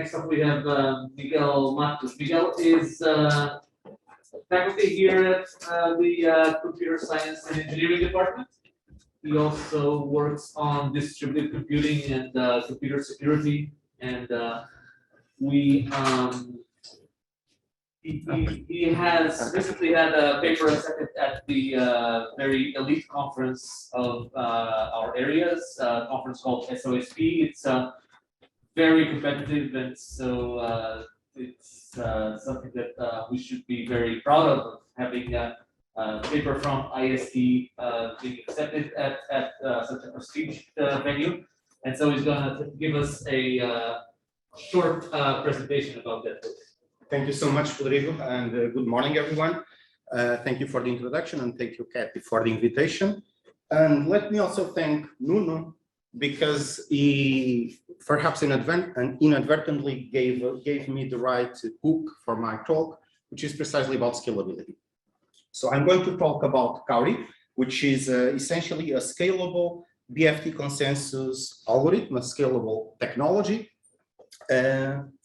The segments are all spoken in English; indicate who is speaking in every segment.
Speaker 1: next up we have Miguel Matos. Miguel is faculty here at the Computer Science and Engineering Department. He also works on distributed computing and computer security, and he has recently had a paper accepted at the very elite conference of our areas, conference called SOSP. It's very competitive, and so it's something that we should be very proud of having a paper from ISD being accepted at such a prestige venue. And so he's going to give us a short presentation about that book.
Speaker 2: Thank you so much, Rodrigo, and good morning, everyone. Thank you for the introduction, and thank you, Kathy, for the invitation. And let me also thank Nuno, because he perhaps inadvertently gave me the right hook for my talk, which is precisely about scalability. So I'm going to talk about Cowrie, which is essentially a scalable BFT consensus algorithm, a scalable technology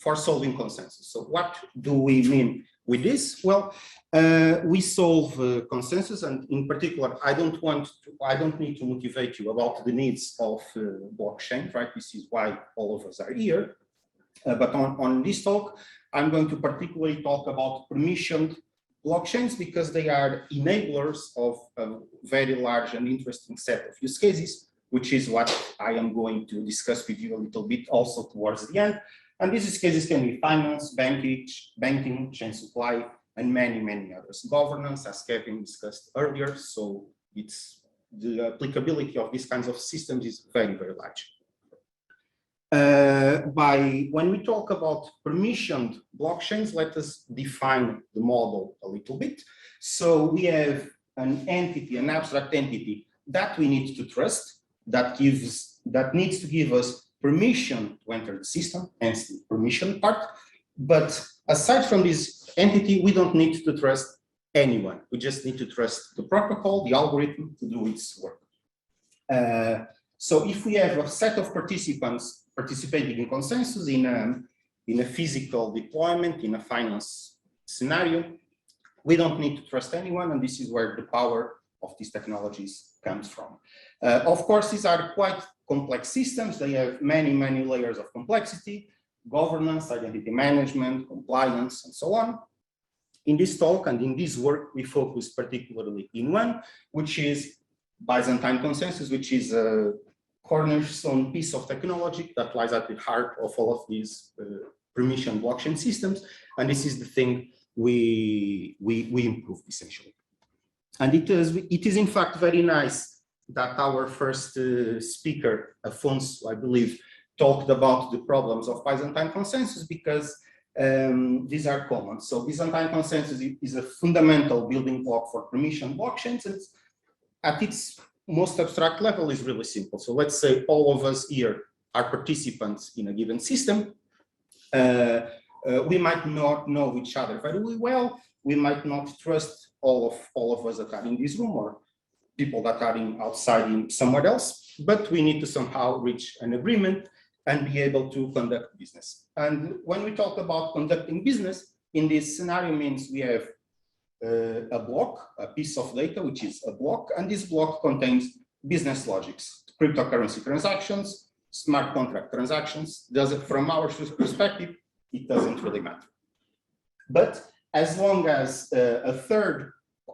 Speaker 2: for solving consensus. So what do we mean with this? Well, we solve consensus, and in particular, I don't need to motivate you about the needs of blockchain, right? This is why all of us are here. But on this talk, I'm going to particularly talk about permissioned blockchains, because they are enablers of a very large and interesting set of use cases, which is what I am going to discuss with you a little bit also towards the end. And these use cases can be finance, banking, chain supply, and many, many others. Governance, as Kevin discussed earlier, so it's the applicability of these kinds of systems is very, very large. When we talk about permissioned blockchains, let us define the model a little bit. So we have an entity, an abstract entity that we need to trust, that needs to give us permission to enter the system, hence the permission part. But aside from this entity, we don't need to trust anyone. We just need to trust the protocol, the algorithm, to do its work. So if we have a set of participants participating in consensus in a physical deployment, in a finance scenario, we don't need to trust anyone, and this is where the power of these technologies comes from. Of course, these are quite complex systems. They have many, many layers of complexity: governance, identity management, compliance, and so on. In this talk and in this work, we focus particularly in one, which is Byzantine Consensus, which is a cornerstone piece of technology that lies at the heart of all of these permission blockchain systems. And this is the thing we improve, essentially. And it is in fact very nice that our first speaker, Afonso, I believe, talked about the problems of Byzantine Consensus, because these are common. So Byzantine Consensus is a fundamental building block for permission blockchains, and at its most abstract level is really simple. So let's say all of us here are participants in a given system. We might not know each other very well. We might not trust all of us that are in this room, or people that are outside somewhere else, but we need to somehow reach an agreement and be able to conduct business. And when we talk about conducting business, in this scenario means we have a block, a piece of data, which is a block, and this block contains business logics, cryptocurrency transactions, smart contract transactions. From our perspective, it doesn't really matter. But as long as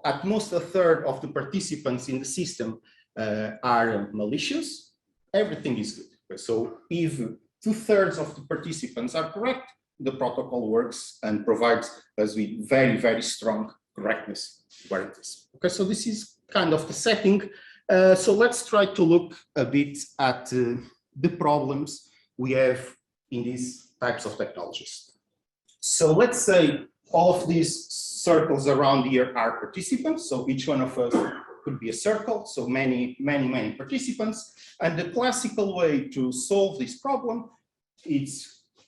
Speaker 2: at most a third of the participants in the system are malicious, everything is good. So if 2/3 of the participants are correct, the protocol works and provides us with very, very strong correctness guarantees. Okay, so this is kind of the setting. So let's try to look a bit at the problems we have in these types of technologies. So let's say all of these circles around here are participants. So each one of us could be a circle. So many, many, many participants. And the classical way to solve this problem is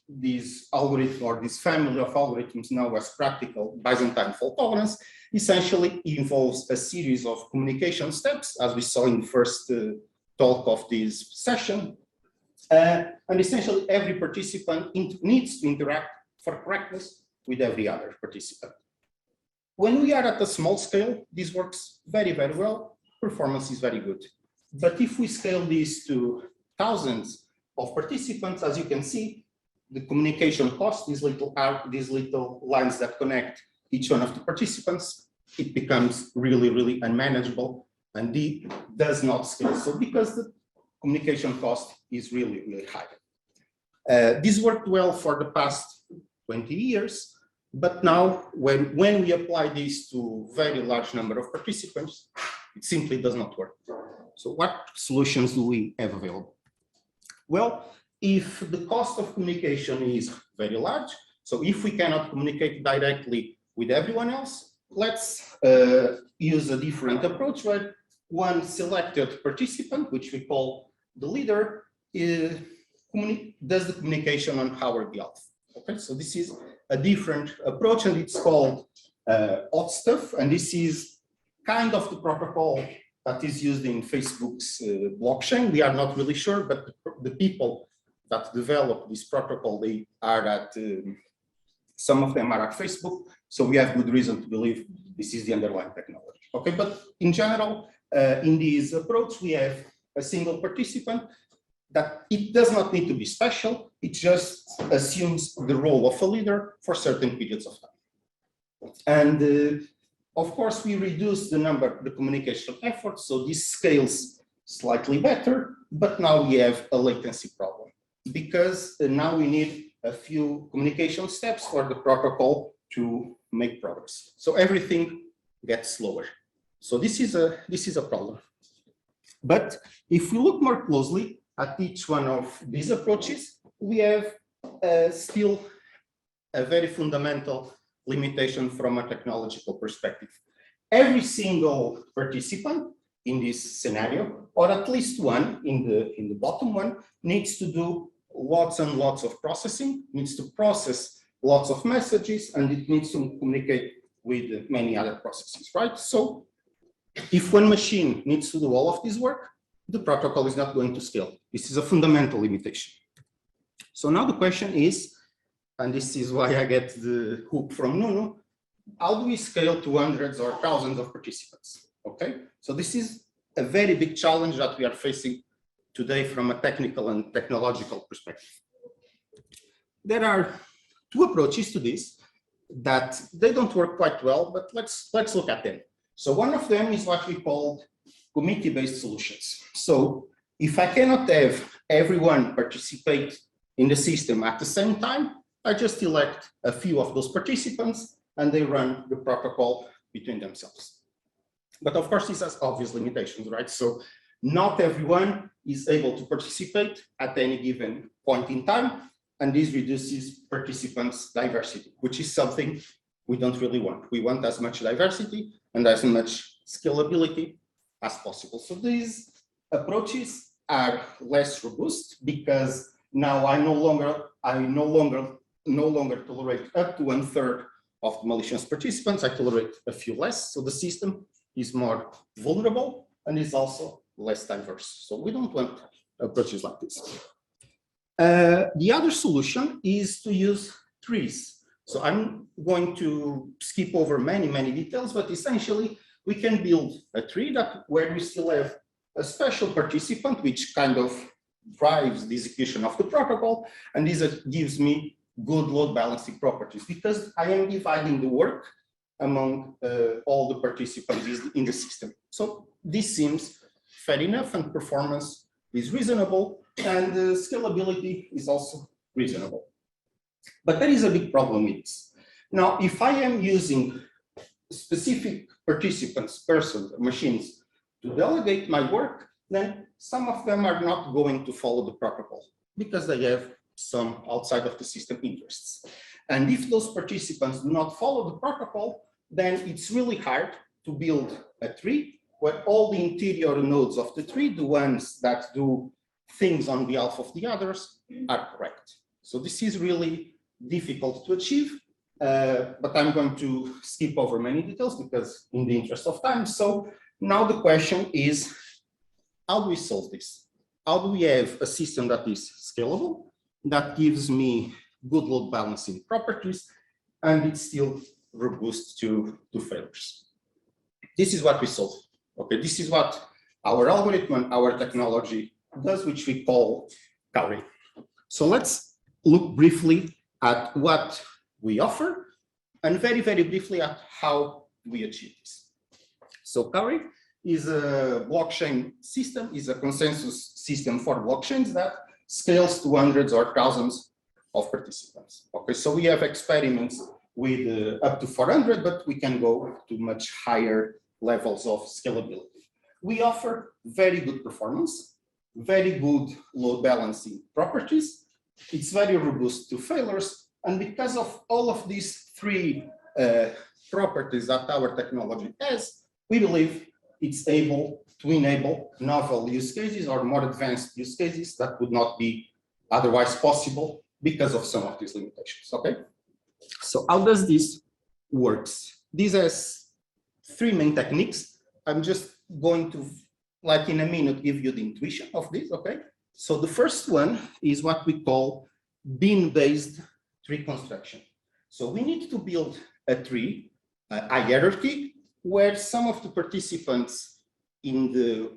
Speaker 2: this algorithm, or this family of algorithms known as practical Byzantine fault tolerance, essentially involves a series of communication steps, as we saw in the first talk of this session. And essentially every participant needs to interact for correctness with every other participant. When we are at a small scale, this works very, very well. Performance is very good. But if we scale this to thousands of participants, as you can see, the communication cost, these little lines that connect each one of the participants, it becomes really, really unmanageable, and it does not scale. So because the communication cost is really, really high. This worked well for the past 20 years, but now when we apply this to very large number of participants, it simply does not work. So what solutions do we have available? Well, if the cost of communication is very large, so if we cannot communicate directly with everyone else, let's use a different approach where one selected participant, which we call the leader, does the communication on our behalf. Okay, so this is a different approach, and it's called hot stuff, and this is kind of the protocol that is used in Facebook's blockchain. We are not really sure, but the people that develop this protocol, they are at, some of them are at Facebook, so we have good reason to believe this is the underlying technology. Okay, but in general, in this approach, we have a single participant that it does not need to be special, it just assumes the role of a leader for certain periods of time. And of course, we reduce the communication effort, so this scales slightly better, but now we have a latency problem because now we need a few communication steps for the protocol to make progress. So everything gets slower. So this is a problem. But if we look more closely at each one of these approaches, we have still a very fundamental limitation from a technological perspective. Every single participant in this scenario, or at least one in the bottom one, needs to do lots and lots of processing, needs to process lots of messages, and it needs to communicate with many other processes, right? So if one machine needs to do all of this work, the protocol is not going to scale. This is a fundamental limitation. So now the question is, and this is why I get the hook from Nuno, how do we scale to hundreds or thousands of participants? Okay, so this is a very big challenge that we are facing today from a technical and technological perspective. There are two approaches to this that they don't work quite well, but let's look at them. So one of them is what we call committee-based solutions. So if I cannot have everyone participate in the system at the same time, I just elect a few of those participants and they run the protocol between themselves. But of course, this has obvious limitations, right? So not everyone is able to participate at any given point in time, and this reduces participants' diversity, which is something we don't really want. We want as much diversity and as much scalability as possible. So these approaches are less robust because now I no longer tolerate up to 1/3 of the malicious participants. I tolerate a few less. So the system is more vulnerable and is also less diverse. So we don't want approaches like this. The other solution is to use trees. So I'm going to skip over many details, but essentially we can build a tree where we still have a special participant, which kind of drives the execution of the protocol. And this gives me good load balancing properties because I am dividing the work among all the participants in the system. So this seems fair enough, and performance is reasonable, and scalability is also reasonable. But there is a big problem with this. Now, if I am using specific participants, persons, machines to delegate my work, then some of them are not going to follow the protocol because they have some outside of the system interests. And if those participants do not follow the protocol, then it's really hard to build a tree where all the interior nodes of the tree, the ones that do things on behalf of the others, are correct. So this is really difficult to achieve, but I'm going to skip over many details because in the interest of time. So now the question is, how do we solve this? how do we have a system that is scalable, that gives me good load balancing properties, and it's still robust to failures? This is what we solve. Okay, this is what our algorithm, our technology does, which we call Cowrie. So let's look briefly at what we offer, and very, very briefly at how we achieve this. So Cowrie is a blockchain system, is a consensus system for blockchains that scales to hundreds or thousands of participants. Okay, so we have experiments with up to 400, but we can go to much higher levels of scalability. We offer very good performance, very good load balancing properties. It's very robust to failures. And because of all of these three properties that our technology has, we believe it's able to enable novel use cases or more advanced use cases that would not be otherwise possible because of some of these limitations, okay? So how does this work? This has three main techniques. I'm just going to, like in a minute, give you the intuition of this, okay? So the first one is what we call bin-based tree construction. So we need to build a tree, a hierarchy, where some of the participants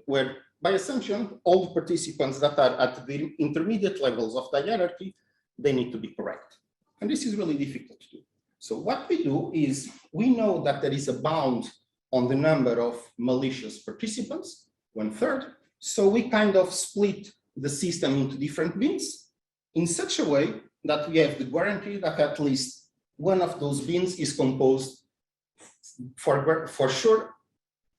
Speaker 2: where by assumption, all the participants that are at the intermediate levels of the hierarchy, they need to be correct. And this is really difficult to do. So what we do is we know that there is a bound on the number of malicious participants, 1/3. So we kind of split the system into different bins in such a way that we have the guarantee that at least one of those bins is composed for sure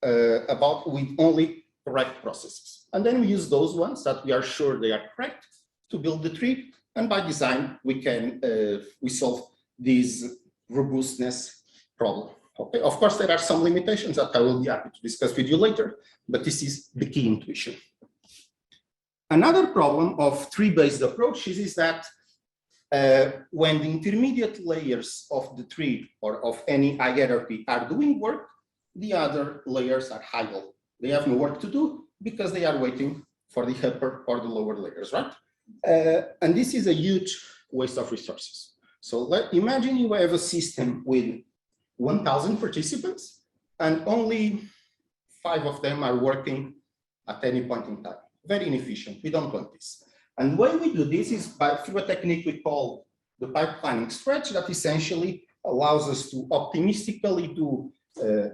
Speaker 2: with only correct processes. And then we use those ones that we are sure they are correct to build the tree. And by design, we solve this robustness problem. Okay. Of course, there are some limitations that I will be happy to discuss with you later, but this is the key intuition. Another problem of tree-based approaches is that when the intermediate layers of the tree or of any hierarchy are doing work, the other layers are idle. They have no work to do because they are waiting for the upper or the lower layers, right? And this is a huge waste of resources. So imagine you have a system with 1,000 participants and only 5 of them are working at any point in time. Very inefficient. We don't want this. And the way we do this is through a technique we call the pipelining stretch that essentially allows us to optimistically do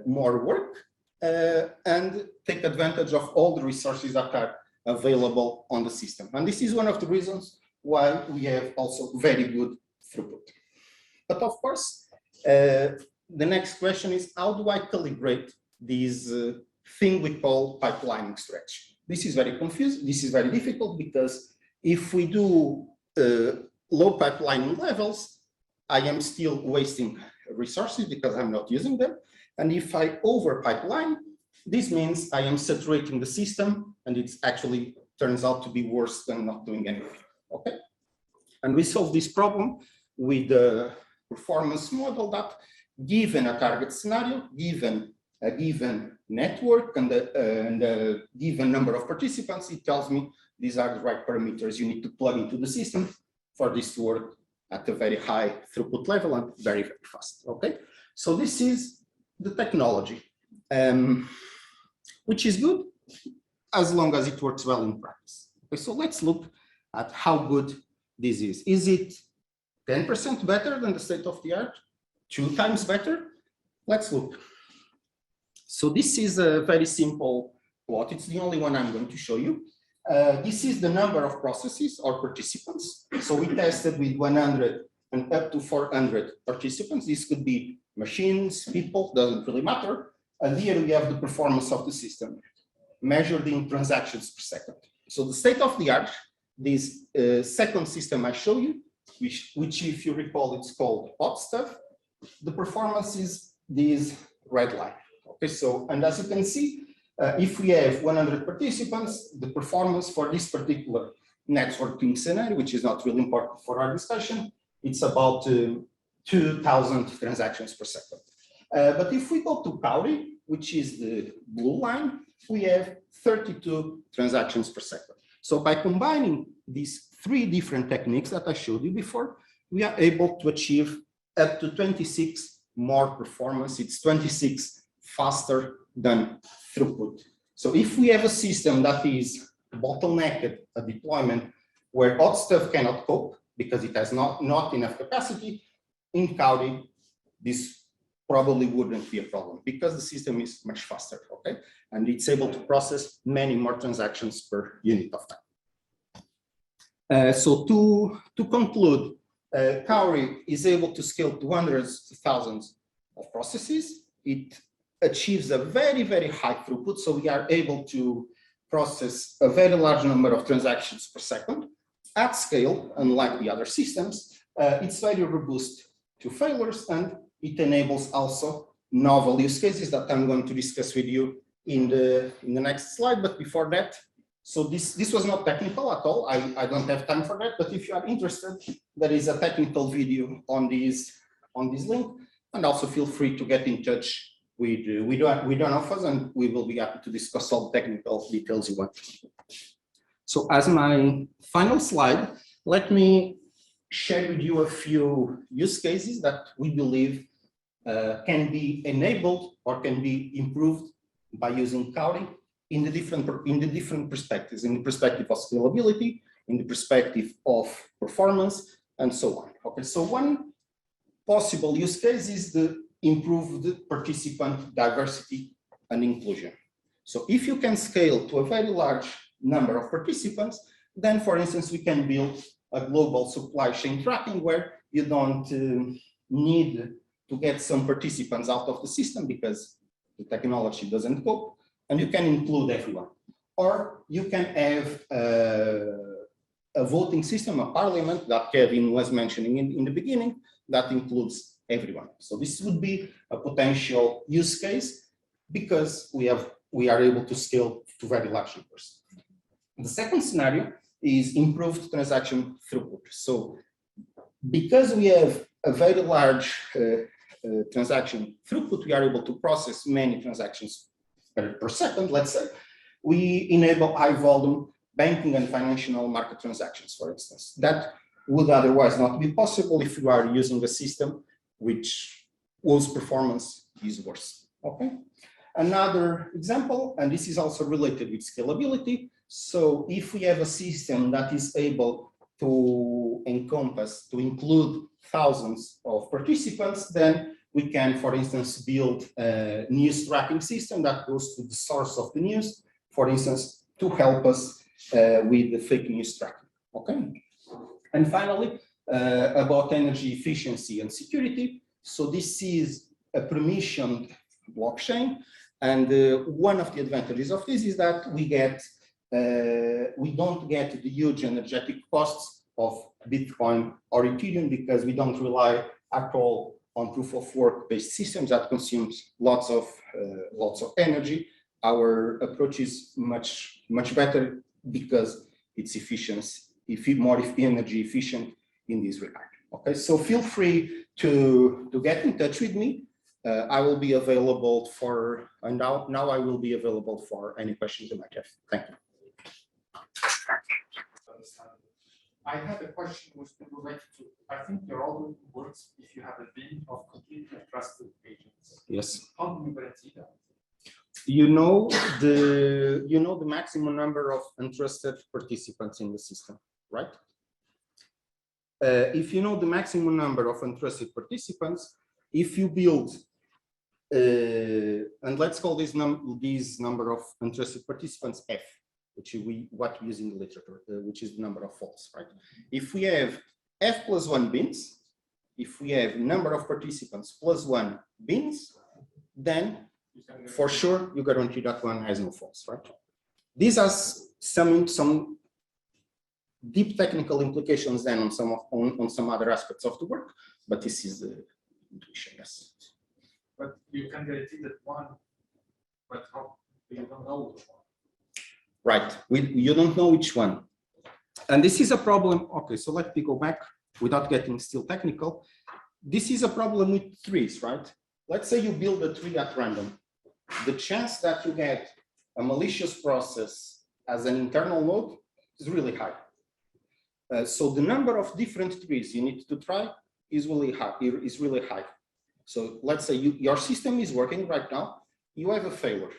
Speaker 2: more work and take advantage of all the resources that are available on the system. And this is one of the reasons why we have also very good throughput. But of course, the next question is, how do I calibrate this thing we call pipelining stretch? This is very confusing. This is very difficult because if we do low pipelining levels, I am still wasting resources because I'm not using them. And if I over pipeline, this means I am saturating the system and it actually turns out to be worse than not doing anything, okay? And we solve this problem with a performance model that, given a target scenario, given a given network and a given number of participants, it tells me these are the right parameters you need to plug into the system for this to work at a very high throughput level and very, very fast, okay? So this is the technology, which is good as long as it works well in practice. Okay, so let's look at how good this is. Is it 10% better than the state of the art? 2 times better? Let's look. So this is a very simple plot. It's the only one I'm going to show you. This is the number of processes or participants. So we tested with 100 and up to 400 participants. This could be machines, people, doesn't really matter. And here we have the performance of the system measured in transactions per second. So the state of the art, this second system I show you, which if you recall, it's called hot stuff. The performance is this red line. Okay, so, and as you can see, if we have 100 participants, the performance for this particular networking scenario, which is not really important for our discussion, it's about 2,000 transactions per second. But if we go to Cowrie, which is the blue line, we have 32 transactions per second. So by combining these three different techniques that I showed you before, we are able to achieve up to 26 more performance. It's 26 faster than throughput. So if we have a system that is bottlenecked, a deployment where hot stuff cannot cope because it has not enough capacity, in Kauri, this probably wouldn't be a problem because the system is much faster, okay? And it's able to process many more transactions per unit of time. So to conclude, Kauri is able to scale to hundreds to thousands of processes. It achieves a very, very high throughput. So we are able to process a very large number of transactions per second at scale, unlike the other systems. It's very robust to failures, and it enables also novel use cases that I'm going to discuss with you in the next slide. But before that, so this was not technical at all. I don't have time for that. But if you are interested, there is a technical video on this link, and also feel free to get in touch with one of us, and we will be happy to discuss all the technical details you want. So as my final slide, let me share with you a few use cases that we believe can be enabled or can be improved by using Kauri in the different perspectives, in the perspective of scalability, in the perspective of performance, and so on. Okay, so one possible use case is the improved participant diversity and inclusion. So if you can scale to a very large number of participants, then for instance, we can build a global supply chain tracking where you don't need to get some participants out of the system because the technology doesn't cope, and you can include everyone. Or you can have a voting system, a parliament that Kevin was mentioning in the beginning that includes everyone. So this would be a potential use case because we are able to scale to very large numbers. The second scenario is improved transaction throughput. So because we have a very large transaction throughput, we are able to process many transactions per second, let's say. We enable high volume banking and financial market transactions, for instance. That would otherwise not be possible if you are using a system whose performance is worse, okay? Another example, and this is also related with scalability. So if we have a system that is able to include thousands of participants, then we can, for instance, build a news tracking system that goes to the source of the news, for instance, to help us with the fake news tracking, okay? And finally, about energy efficiency and security. So this is a permissioned blockchain. And one of the advantages of this is that we don't get the huge energetic costs of Bitcoin or Ethereum because we don't rely at all on proof of work based systems that consumes lots of energy. Our approach is much better because it's more energy efficient in this regard. Okay, so feel free to get in touch with me. I will be available and now I will be available for any questions you might have. Thank you.
Speaker 3: I had a question which related to, I think your algorithm works if you have a bin of completely trusted agents.
Speaker 2: Yes.
Speaker 3: How do you guarantee that?
Speaker 2: You know the maximum number of untrusted participants in the system, right? If you know the maximum number of untrusted participants, if you build and let's call this number of untrusted participants F, which what we use in the literature, which is the number of faults, right? If we have F plus 1 bins, if we have number of participants plus 1 bins, then for sure you guarantee that one has no faults, right? These has some deep technical implications then on some other aspects of the work, but this is the intuition, yes.
Speaker 3: But you can guarantee that one, but how you don't know which one.
Speaker 2: Right, you don't know which one. And this is a problem. Okay, so let me go back without getting still technical. This is a problem with trees, right? Let's say you build a tree at random. The chance that you get a malicious process as an internal node is really high. So the number of different trees you need to try is really high. So let's say your system is working right now, you have a failure,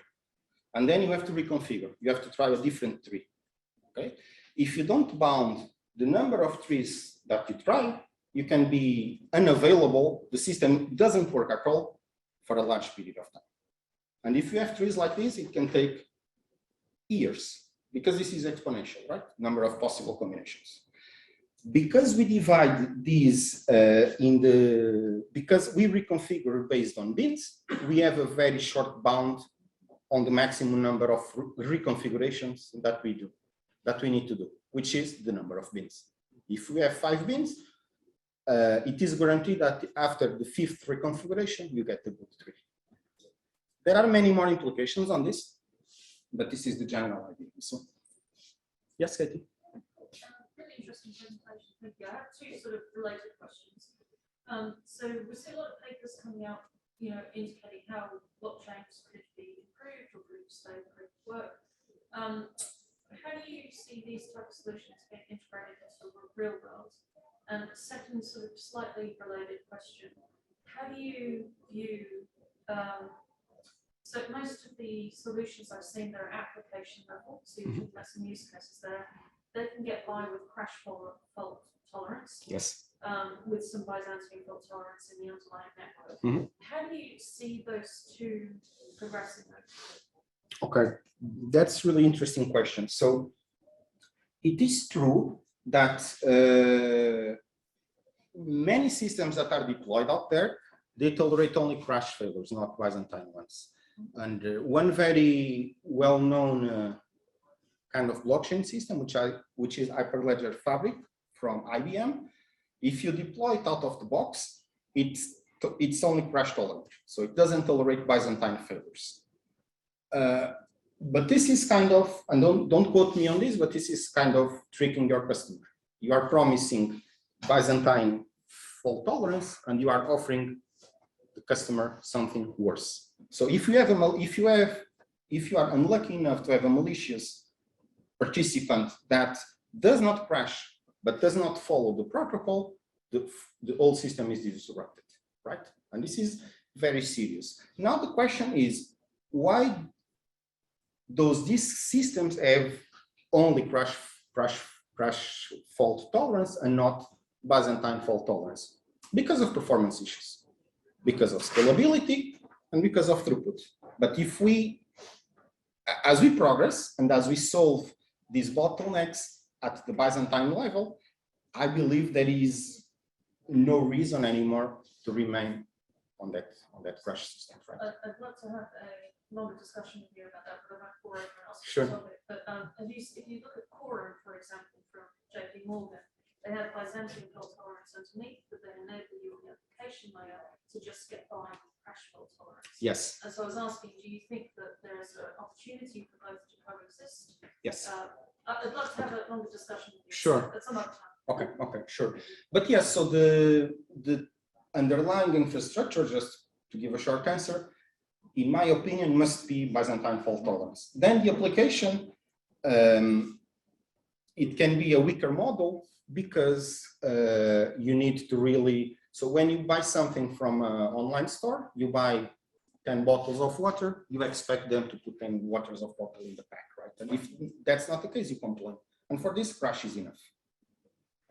Speaker 2: and then you have to reconfigure. You have to try a different tree, okay? If you don't bound the number of trees that you try, you can be unavailable. The system doesn't work at all for a large period of time. And if you have trees like this, it can take years because this is exponential, right? Number of possible combinations. Because we divide these because we reconfigure based on bins, we have a very short bound on the maximum number of reconfigurations that we need to do, which is the number of bins. If we have 5 bins, it is guaranteed that after the 5th reconfiguration, you get the good tree. There are many more implications on this, but this is the general idea. So, yes, Katie.
Speaker 4: Really interesting presentation. Thank you. I have 2 sort of related questions. So we see a lot of papers coming out, indicating how blockchains could be improved or could stay improved work. How do you see these type of solutions being integrated into the real world? And second, sort of slightly related question: how do you view? So most of the solutions I've seen, they're application level, so you can let some use cases there. They can get by with crash fault tolerance.
Speaker 2: Yes.
Speaker 4: With some Byzantine fault tolerance in the underlying network. How do you see those 2 progressing?
Speaker 2: Okay, that's really interesting question. So it is true that many systems that are deployed out there, they tolerate only crash failures, not Byzantine ones. And one very well-known kind of blockchain system, which is Hyperledger Fabric from IBM, if you deploy it out of the box, it's only crash tolerant, so it doesn't tolerate Byzantine failures. But this is kind of, and don't quote me on this, but this is kind of tricking your customer. You are promising Byzantine fault tolerance, and you are offering the customer something worse. So if you are unlucky enough to have a malicious participant that does not crash but does not follow the protocol, the whole system is disrupted, right? And this is very serious. Now the question is, why these systems have only crash fault tolerance and not Byzantine fault tolerance? Because of performance issues, because of scalability, and because of throughput. But if as we progress and as we solve these bottlenecks at the Byzantine level, I believe there is no reason anymore to remain on that crash system. Right?
Speaker 4: I'd love to have a longer discussion with you about that, but I'm not for everyone else.
Speaker 2: Sure.
Speaker 4: Topic. But if you look at Quorum, for example, from JP Morgan, they have Byzantine fault tolerance underneath, but they enable you on the application layer to just get by with crash fault tolerance.
Speaker 2: Yes.
Speaker 4: And so I was asking, do you think that there's an opportunity for both to coexist?
Speaker 2: Yes.
Speaker 4: I'd love to have a longer discussion with you.
Speaker 2: Sure.
Speaker 4: At some other time.
Speaker 2: Okay, sure. But yes, so the underlying infrastructure, just to give a short answer, in my opinion, must be Byzantine fault tolerance. Then the application, it can be a weaker model because you need to really, so when you buy something from an online store, you buy 10 bottles of water, you expect them to put 10 waters of bottle in the pack, right? And if that's not the case, you complain. And for this, crash is enough.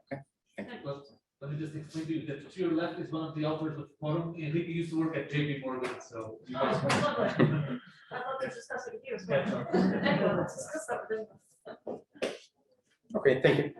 Speaker 2: Okay, thank you.
Speaker 1: Well, let me just explain to you that to your left is one of the authors of Forum. I think he used to work at JP Morgan, so.
Speaker 4: Oh, lovely. I'd love to discuss it with you as well. Anyway, let's discuss that with him.
Speaker 2: Okay, thank you.